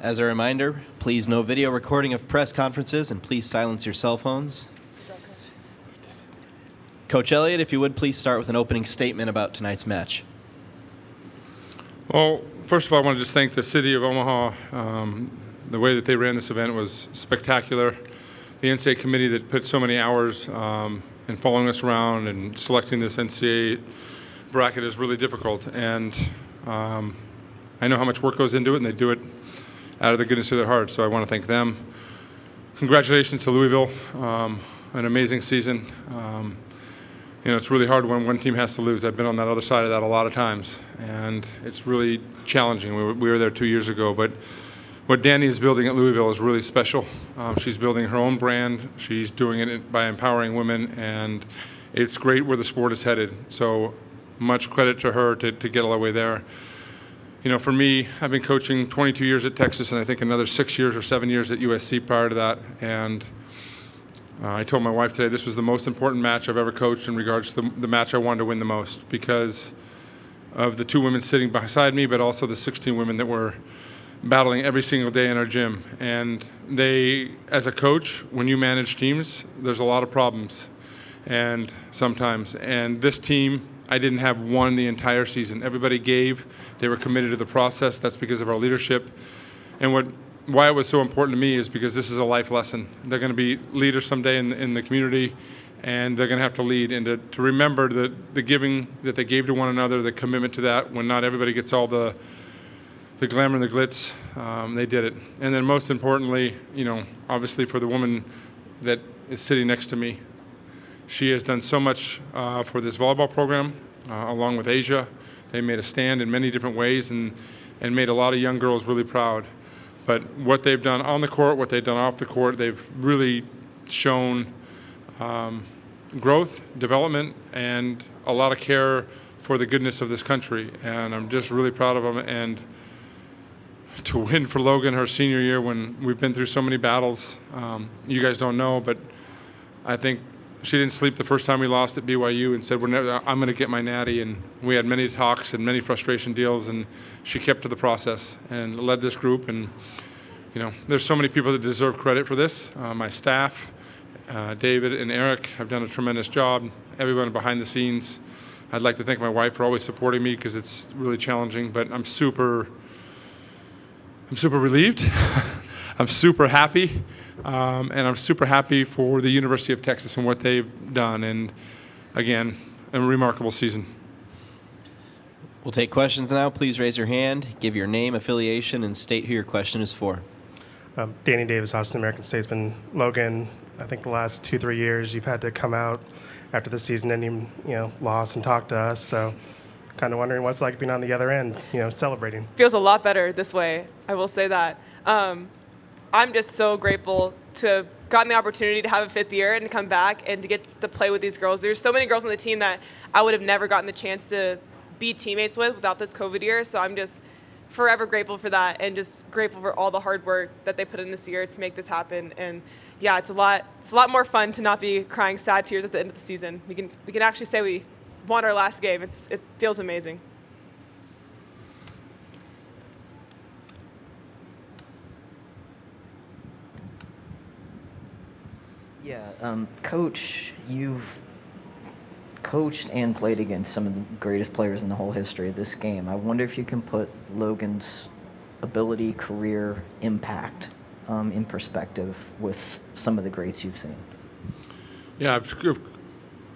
As a reminder, please no video recording of press conferences and please silence your cell phones. Coach Elliott, if you would please start with an opening statement about tonight's match. Well, first of all, I want to just thank the city of Omaha. The way that they ran this event was spectacular. The NCAA committee that put so many hours in following us around and selecting this NCAA bracket is really difficult. And I know how much work goes into it, and they do it out of the goodness of their hearts. So I want to thank them. Congratulations to Louisville. An amazing season. It's really hard when one team has to lose. I've been on that other side of that a lot of times, and it's really challenging. We were there 2 years ago, but what Danny is building at Louisville is really special. She's building her own brand. She's doing it by empowering women, and it's great where the sport is headed. So much credit to her to get all the way there. For me, I've been coaching 22 years at Texas, and I think another 6 years or 7 years at USC prior to that. And I told my wife today this was the most important match I've ever coached in regards to the match I wanted to win the most because of the 2 women sitting beside me, but also the 16 women that were battling every single day in our gym. And they, as a coach, when you manage teams, there's a lot of problems and sometimes. And this team, I didn't have one the entire season. Everybody gave. They were committed to the process. That's because of our leadership. And why it was so important to me is because this is a life lesson. They're going to be leaders someday in the community, and they're going to have to lead. And to remember the giving that they gave to one another, the commitment to that, when not everybody gets all the glamour and the glitz, they did it. And then most importantly, obviously for the woman that is sitting next to me, she has done so much for this volleyball program, along with Asia. They made a stand in many different ways and made a lot of young girls really proud. But what they've done on the court, what they've done off the court, they've really shown growth, development, and a lot of care for the goodness of this country. And I'm just really proud of them. And to win for Logan her senior year when we've been through so many battles, you guys don't know, but I think she didn't sleep the first time we lost at BYU and said, I'm going to get my natty. And we had many talks and many frustration deals, and she kept to the process and led this group. And, there's so many people that deserve credit for this. My staff, David and Eric, have done a tremendous job. Everyone behind the scenes. I'd like to thank my wife for always supporting me because it's really challenging, but I'm super relieved. I'm super happy. And I'm super happy for the University of Texas and what they've done. And again, a remarkable season. We'll take questions now. Please raise your hand, give your name, affiliation, and state who your question is for. Danny Davis, Austin American Statesman. Logan, I think the last 2-3 years you've had to come out after the season ending, loss and talk to us. So kind of wondering what's like being on the other end, celebrating. Feels a lot better this way. I will say that. I'm just so grateful to have gotten the opportunity to have a 5th year and to come back and to get to play with these girls. There's so many girls on the team that I would have never gotten the chance to be teammates with without this COVID year. So I'm just forever grateful for that and just grateful for all the hard work that they put in this year to make this happen. And yeah, it's a lot more fun to not be crying sad tears at the end of the season. We can actually say we won our last game. It feels amazing. Yeah, Coach, you've coached and played against some of the greatest players in the whole history of this game. I wonder if you can put Logan's ability, career, impact in perspective with some of the greats you've seen. Yeah,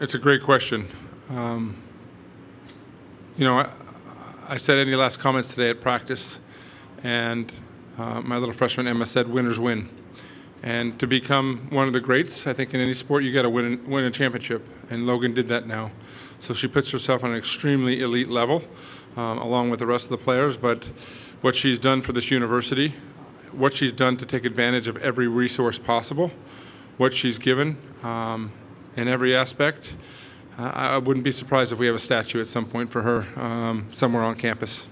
it's a great question. I said any last comments today at practice, and my little freshman Emma said, "Winners win." And to become one of the greats, I think in any sport, you got to win a championship. And Logan did that now. So she puts herself on an extremely elite level, along with the rest of the players. But what she's done for this university, what she's done to take advantage of every resource possible, what she's given in every aspect, I wouldn't be surprised if we have a statue at some point for her somewhere on campus.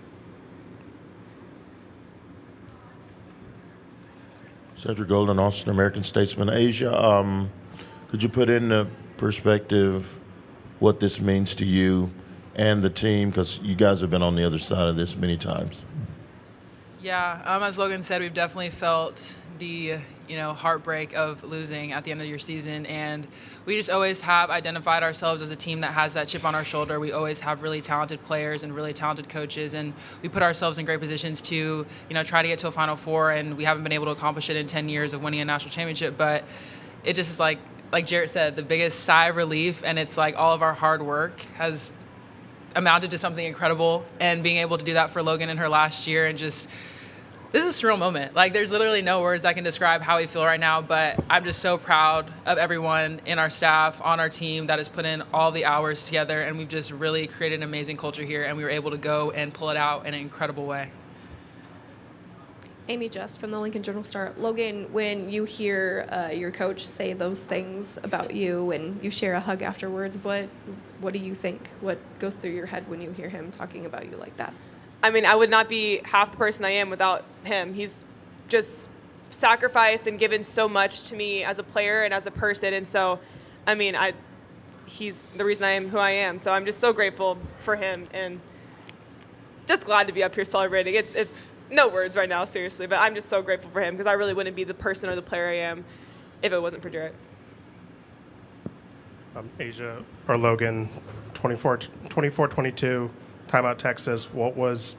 Cedric Golden, Austin American Statesman. Asia, could you put into perspective what this means to you and the team? Because you guys have been on the other side of this many times. Yeah, as Logan said, we've definitely felt the heartbreak of losing at the end of your season, and we just always have identified ourselves as a team that has that chip on our shoulder. We always have really talented players and really talented coaches, and we put ourselves in great positions to try to get to a Final Four, and we haven't been able to accomplish it in 10 years of winning a national championship. But it just is like Jarrett said, the biggest sigh of relief, and it's like all of our hard work has amounted to something incredible, and being able to do that for Logan in her last year, and just this is a surreal moment. Like, there's literally no words that can describe how we feel right now, but I'm just so proud of everyone in our staff, on our team, that has put in all the hours together, and we've just really created an amazing culture here, and we were able to go and pull it out in an incredible way. Amy Just from the Lincoln Journal-Star. Logan, when you hear your coach say those things about you and you share a hug afterwards, what do you think? What goes through your head when you hear him talking about you like that? I mean, I would not be half the person I am without him. He's just sacrificed and given so much to me as a player and as a person. And so, I mean, he's the reason I am who I am. So I'm just so grateful for him and just glad to be up here celebrating. It's no words right now, seriously, but I'm just so grateful for him because I really wouldn't be the person or the player I am if it wasn't for Jarrett. Asia or Logan, 24-22. Timeout Texas. What was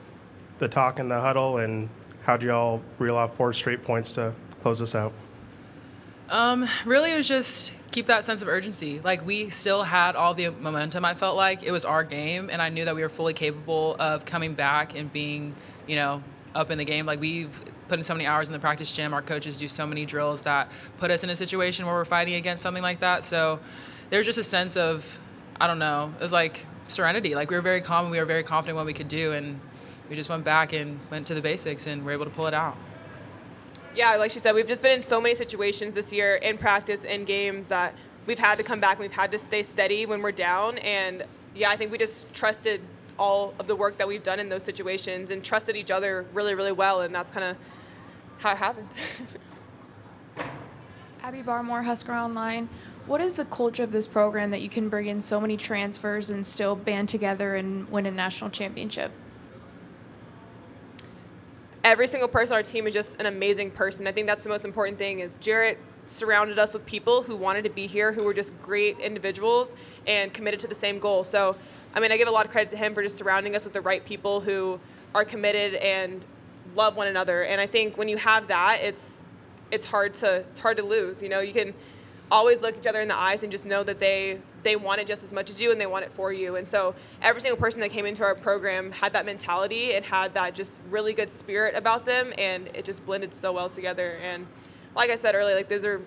the talk in the huddle, and how'd y'all reel off 4 straight points to close this out? Really, it was just keep that sense of urgency. Like, we still had all the momentum. I felt like it was our game, and I knew that we were fully capable of coming back and being, up in the game. Like, we've put in so many hours in the practice gym. Our coaches do so many drills that put us in a situation where we're fighting against something like that. So there's just a sense of, I don't know, it was like serenity. Like, we were very calm and we were very confident what we could do, and we just went back and went to the basics and were able to pull it out. Yeah, like she said, we've just been in so many situations this year in practice, in games, that we've had to come back and we've had to stay steady when we're down. And yeah, I think we just trusted all of the work that we've done in those situations and trusted each other really, really well. And that's kind of how it happened. Abby Barmore, Husker Online. What is the culture of this program that you can bring in so many transfers and still band together and win a national championship? Every single person on our team is just an amazing person. I think that's the most important thing is Jarrett surrounded us with people who wanted to be here, who were just great individuals and committed to the same goal. So, I mean, I give a lot of credit to him for just surrounding us with the right people who are committed and love one another. And I think when you have that, it's hard to lose. You can always look each other in the eyes and just know that they want it just as much as you and they want it for you. And so every single person that came into our program had that mentality and had that just really good spirit about them, and it just blended so well together. And like I said earlier, like, those are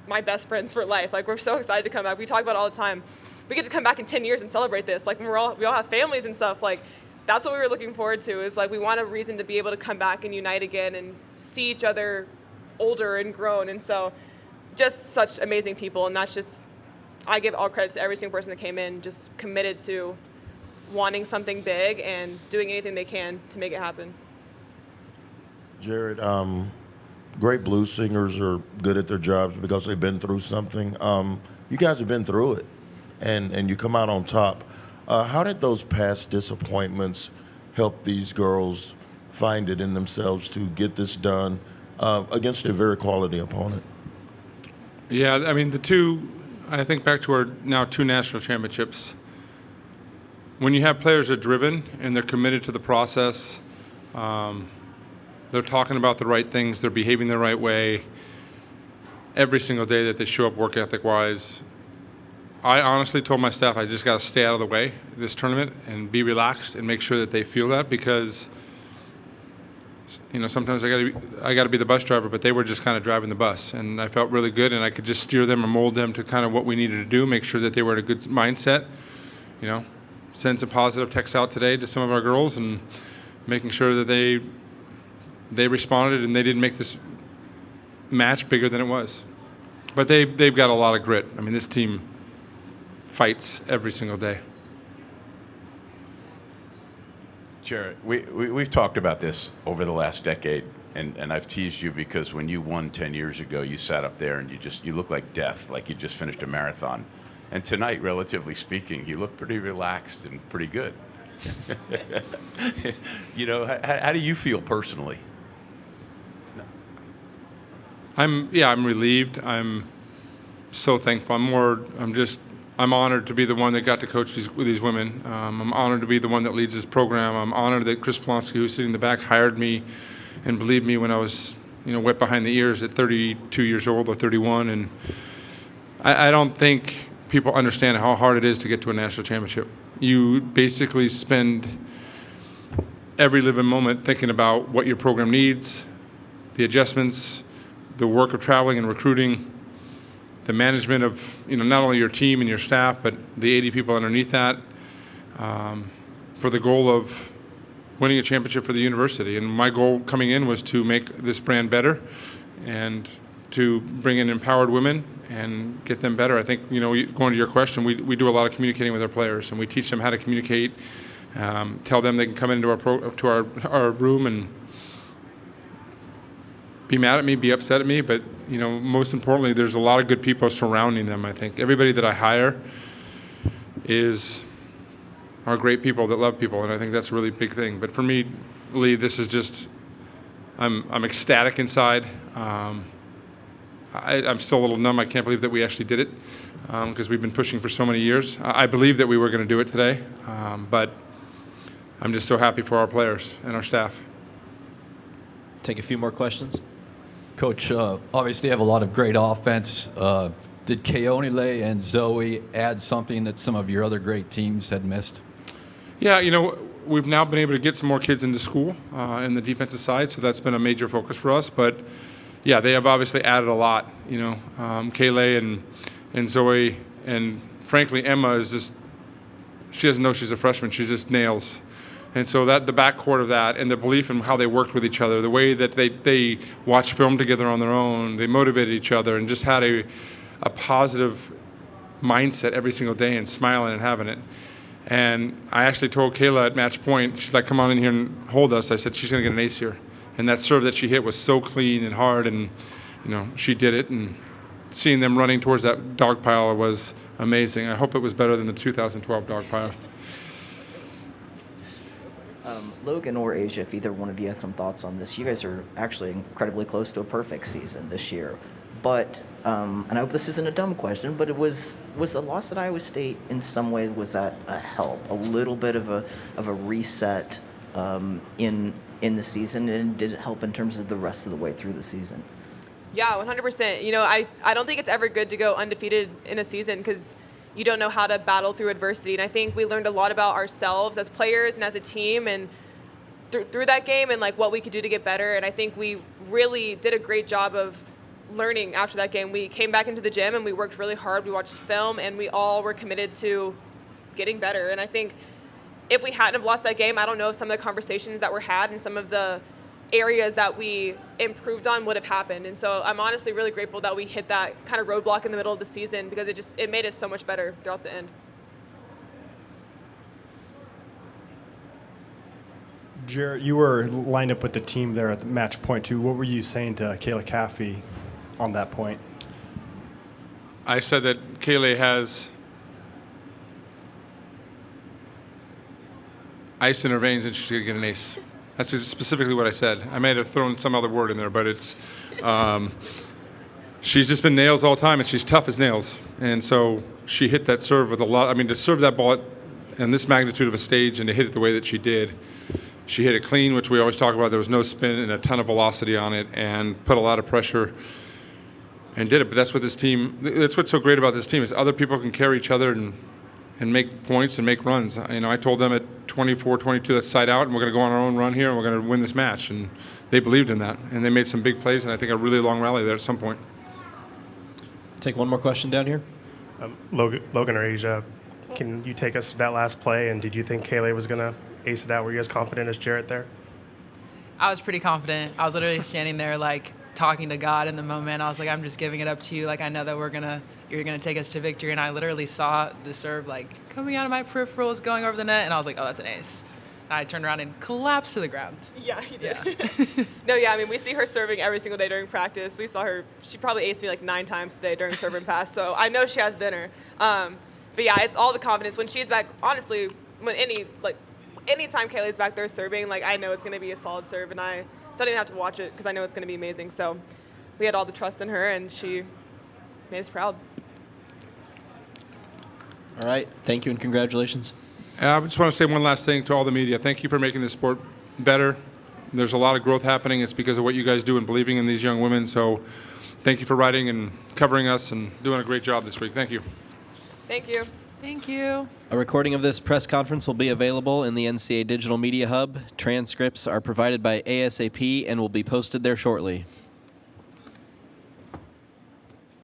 my best friends for life. Like, we're so excited to come back. We talk about it all the time. We get to come back in 10 years and celebrate this. Like, we all have families and stuff. Like, that's what we were looking forward to, is like, we want a reason to be able to come back and unite again and see each other older and grown. And so just such amazing people, and that's just, I give all credit to every single person that came in, just committed to wanting something big and doing anything they can to make it happen. Jared, great blues singers are good at their jobs because they've been through something. You guys have been through it, and you come out on top. How did those past disappointments help these girls find it in themselves to get this done against a very quality opponent? Yeah, I mean, I think back to our now 2 national championships. When you have players that are driven and they're committed to the process, they're talking about the right things, they're behaving the right way every single day that they show up work ethic-wise. I honestly told my staff I just got to stay out of the way of this tournament and be relaxed and make sure that they feel that, because sometimes I got to be the bus driver, but they were just kind of driving the bus, and I felt really good, and I could just steer them and mold them to kind of what we needed to do, make sure that they were in a good mindset. Send some positive text out today to some of our girls and making sure that they responded and they didn't make this match bigger than it was. But they've got a lot of grit. I mean, this team fights every single day. Jarrett, we've talked about this over the last decade, and I've teased you because when you won 10 years ago, you sat up there and you looked like death, like you just finished a marathon. And tonight, relatively speaking, you look pretty relaxed and pretty good. You know, how do you feel personally? I'm relieved. I'm so thankful. I'm honored to be the one that got to coach these women. I'm honored to be the one that leads this program. I'm honored that Chris Polonsky, who's sitting in the back, hired me and believed me when I was, wet behind the ears at 32 years old or 31. And I don't think people understand how hard it is to get to a national championship. You basically spend every living moment thinking about what your program needs, the adjustments, the work of traveling and recruiting, the management of not only your team and your staff, but the 80 people underneath that, for the goal of winning a championship for the university. And my goal coming in was to make this brand better and to bring in empowered women and get them better. I think, going to your question, we do a lot of communicating with our players, and we teach them how to communicate, tell them they can come into our room and be mad at me, be upset at me, but most importantly, there's a lot of good people surrounding them. I think everybody that I hire are great people that love people, and I think that's a really big thing. But for me, Lee, this is just I'm ecstatic inside. I'm still a little numb. I can't believe that we actually did it because we've been pushing for so many years. I believe that we were going to do it today, but I'm just so happy for our players and our staff. Take a few more questions. Coach, obviously you have a lot of great offense. Did Keonile and Zoe add something that some of your other great teams had missed? Yeah, we've now been able to get some more kids into school in the defensive side, so that's been a major focus for us. But yeah, they have obviously added a lot. Kayleigh and Zoe, and frankly, Emma is she doesn't know she's a freshman. She just nails. And so that the backcourt of that and the belief in how they worked with each other, the way that they watched film together on their own, they motivated each other and just had a positive mindset every single day and smiling and having it. And I actually told Kayla at match point, she's like, come on in here and hold us. I said, she's going to get an ace here. And that serve that she hit was so clean and hard, and she did it. And seeing them running towards that dog pile was amazing. I hope it was better than the 2012 dog pile. Logan or Asia, if either one of you has some thoughts on this, you guys are actually incredibly close to a perfect season this year. But, and I hope this isn't a dumb question, but was a loss at Iowa State in some way, was that a help, a little bit of a reset in the season, and did it help in terms of the rest of the way through the season? Yeah, 100%. I don't think it's ever good to go undefeated in a season because you don't know how to battle through adversity. And I think we learned a lot about ourselves as players and as a team and through that game and like what we could do to get better. And I think we really did a great job of learning after that game. We came back into the gym and we worked really hard. We watched film and we all were committed to getting better. And I think if we hadn't have lost that game, I don't know if some of the conversations that were had and some of the areas that we improved on would have happened. And so I'm honestly really grateful that we hit that kind of roadblock in the middle of the season because it made us so much better throughout the end. Jarrett, you were lined up with the team there at the match point too. What were you saying to Kayla Caffey on that point? I said that Kayleigh has ice in her veins and she's going to get an ace. That's specifically what I said. I may have thrown some other word in there, but it's she's just been nails all the time, and she's tough as nails. And so she hit that serve with a lot. I mean, to serve that ball in this magnitude of a stage and to hit it the way that she did, she hit it clean, which we always talk about. There was no spin and a ton of velocity on it and put a lot of pressure and did it. But that's what this team, that's what's so great about this team is other people can carry each other and make points and make runs. I told them at 24-22, let's side out, and we're going to go on our own run here, and we're going to win this match. And they believed in that, and they made some big plays, and I think a really long rally there at some point. Take one more question down here. Logan or Asia, can you take us to that last play, and did you think Kayleigh was going to ace it out? Were you as confident as Jarrett there? I was pretty confident. I was literally standing there, like, talking to God in the moment. I was like, I'm just giving it up to you. Like, I know that you're gonna take us to victory. And I literally saw the serve like coming out of my peripherals, going over the net, and I was like, oh, that's an ace. And I turned around and collapsed to the ground. Yeah, you did. Yeah. No, yeah, I mean, we see her serving every single day during practice. We saw her, she probably aced me like 9 times today during serve and pass, so I know she has dinner. But yeah, it's all the confidence. When she's back, honestly, when anytime Kaylee's back there serving, like I know it's going to be a solid serve, and I don't even have to watch it because I know it's going to be amazing. So we had all the trust in her, and she made us proud. All right. Thank you and congratulations. I just want to say one last thing to all the media. Thank you for making this sport better. There's a lot of growth happening. It's because of what you guys do and believing in these young women. So thank you for writing and covering us and doing a great job this week. Thank you. Thank you. Thank you. A recording of this press conference will be available in the NCAA Digital Media Hub. Transcripts are provided by ASAP and will be posted there shortly.